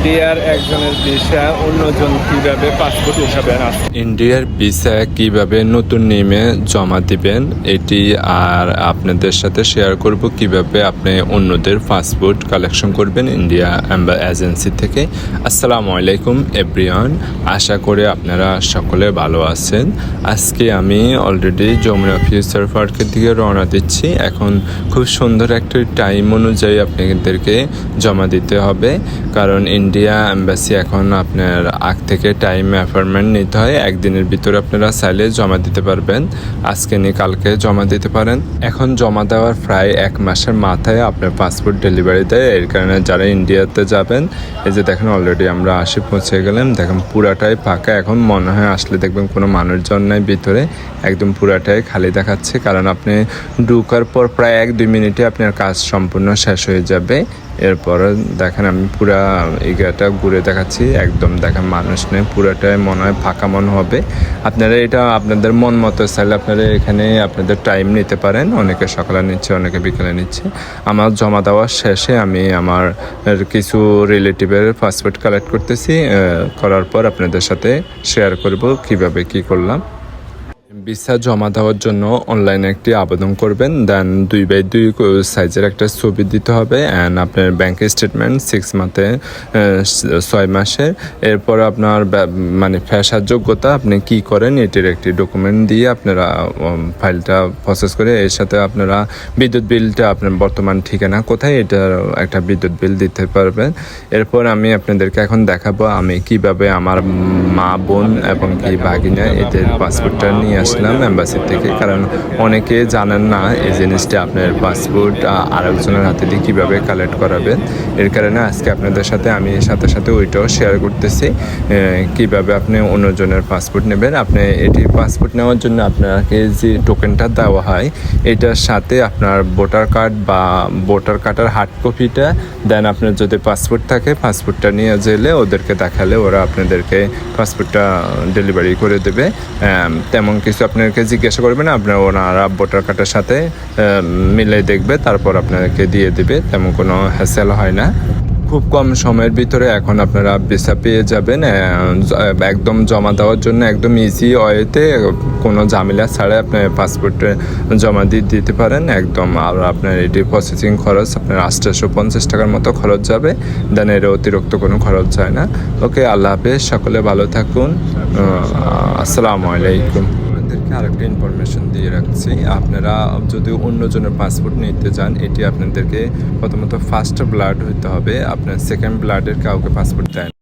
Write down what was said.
ইন্ডিয়ার একজনের ভিসা অন্যজন কিভাবে পাসপোর্ট উঠাবেন, ইন্ডিয়ার ভিসা কিভাবে নতুন নিয়মে জমা দিবেন এটি আর আপনাদের সাথে শেয়ার করব কিভাবে আপনি অন্যদের পাসপোর্ট কালেকশন করবেন ইন্ডিয়া এজেন্সি থেকে। আসসালামু আলাইকুম এভরিওয়ান, আশা করি আপনারা সকলে ভালো আছেন। আজকে আমি অলরেডি যমুনা ফিউচার পার্কের দিকে রওনা দিচ্ছি। এখন খুব সুন্দর একটা টাইম অনুযায়ী আপনাদেরকে জমা দিতে হবে, কারণ ইন্ডিয়া এম্বাসি এখন আপনার আগ থেকে টাইম অ্যাপয়েন্টমেন্ট নিতে হয়। একদিনের ভিতরে আপনারা চাইলে জমা দিতে পারবেন, আজকে নিয়ে কালকে জমা দিতে পারেন। এখন জমা দেওয়ার প্রায় 1 মাসের মাথায় আপনার পাসপোর্ট ডেলিভারি দেয়। এর কারণে যারা ইন্ডিয়াতে যাবেন, এই যে দেখেন অলরেডি আমরা পৌঁছে গেলাম। দেখেন পুরাটাই ফাঁকা, এখন মনে হয় আসলে দেখবেন কোনো মানুষজন নাই ভিতরে, একদম পুরাটাই খালি দেখাচ্ছে। কারণ আপনি ঢুকার পর প্রায় 1-2 মিনিটে আপনার কাজ সম্পূর্ণ শেষ হয়ে যাবে। এরপর দেখেন আমি পুরা এরিয়াটা ঘুরে দেখাচ্ছি, একদম দেখেন মানুষ নেই, পুরাটাই মনে হয় ফাঁকা মনে হবে। আপনারা এটা আপনাদের মন মতো চাইলে আপনারা এখানে আপনাদের টাইম নিতে পারেন। অনেকে সকালে নিচ্ছে, অনেকে বিকেলে নিচ্ছে। আমার জমা দেওয়ার শেষে আমি আমার কিছু রিলেটিভের পাসপোর্ট কালেক্ট করতেছি, করার পর আপনাদের সাথে শেয়ার করব কিভাবে কি করলাম। ভিসা জমা দেওয়ার জন্য অনলাইনে একটি আবেদন করবেন, দেন 2x2 সাইজের একটা ছবি দিতে হবে, অ্যান্ড আপনার ব্যাংক স্টেটমেন্ট 6 মাসে 6 মাসের। এরপর আপনার মানে ফ্যাসার যোগ্যতা আপনি কি করেন এটির একটি ডকুমেন্ট দিয়ে আপনারা ফাইলটা প্রসেস করে, এর সাথে আপনারা বিদ্যুৎ বিলটা আপনার বর্তমান ঠিকানা কোথায় এটার একটা বিদ্যুৎ বিল দিতে পারবেন। এরপর আমি আপনাদেরকে এখন দেখাবো আমি কিভাবে আমার মা বোন এবং কি ভাগিনা এদের পাসপোর্টটা নিয়ে আসলাম এম্বাসি থেকে। কারণ অনেকে জানেন না এই জিনিসটা, আপনার পাসপোর্ট আরেকজনের হাতে দিয়ে কীভাবে কালেক্ট করাবেন। এর কারণে আজকে আপনাদের সাথে আমি সাথে ওইটাও শেয়ার করতেছি কিভাবে আপনি অন্যজনের পাসপোর্ট নেবেন। আপনি এটি পাসপোর্ট নেওয়ার জন্য আপনাকে যে টোকেনটা দেওয়া হয় এটার সাথে আপনার ভোটার কার্ড বা ভোটার কার্ডের হার্ড কপিটা, দেন আপনার যদি পাসপোর্ট থাকে পাসপোর্টটা নিয়ে গেলে ওদেরকে দেখালে ওরা আপনাদেরকে পাসপোর্টটা ডেলিভারি করে দেবে। তেমন কিছু আপনাকে জিজ্ঞাসা করবে না, আপনার ওনারা ভোটার কার্ডের সাথে মিলে দেখবে, তারপর আপনাকে দিয়ে দেবে। তেমন কোনো হ্যাসেল হয় না। খুব কম সময়ের ভিতরে এখন আপনারা ভিসা পেয়ে যাবেন, একদম জমা দেওয়ার জন্য একদম ইজি ওয়েতে, কোনো ঝামেলা ছাড়াই আপনার পাসপোর্টে জমা দিতে পারেন একদম। আর আপনার এটি প্রসেসিং খরচ আপনার 850 টাকার মতো খরচ যাবে, দেন এর অতিরিক্ত কোনো খরচ যায় না। ওকে, আল্লাহ হাফেজ, সকলে ভালো থাকুন। আসসালামু আলাইকুম। আরেকটা ইনফরমেশন দিয়ে রাখছি, আপনারা যদি অন্যজনের পাসপোর্ট নিতে যান এটি আপনাদেরকে প্রথমত ফার্স্ট ব্লাড হইতে হবে, আপনার সেকেন্ড ব্লাডের কাউকে পাসপোর্ট দেয়।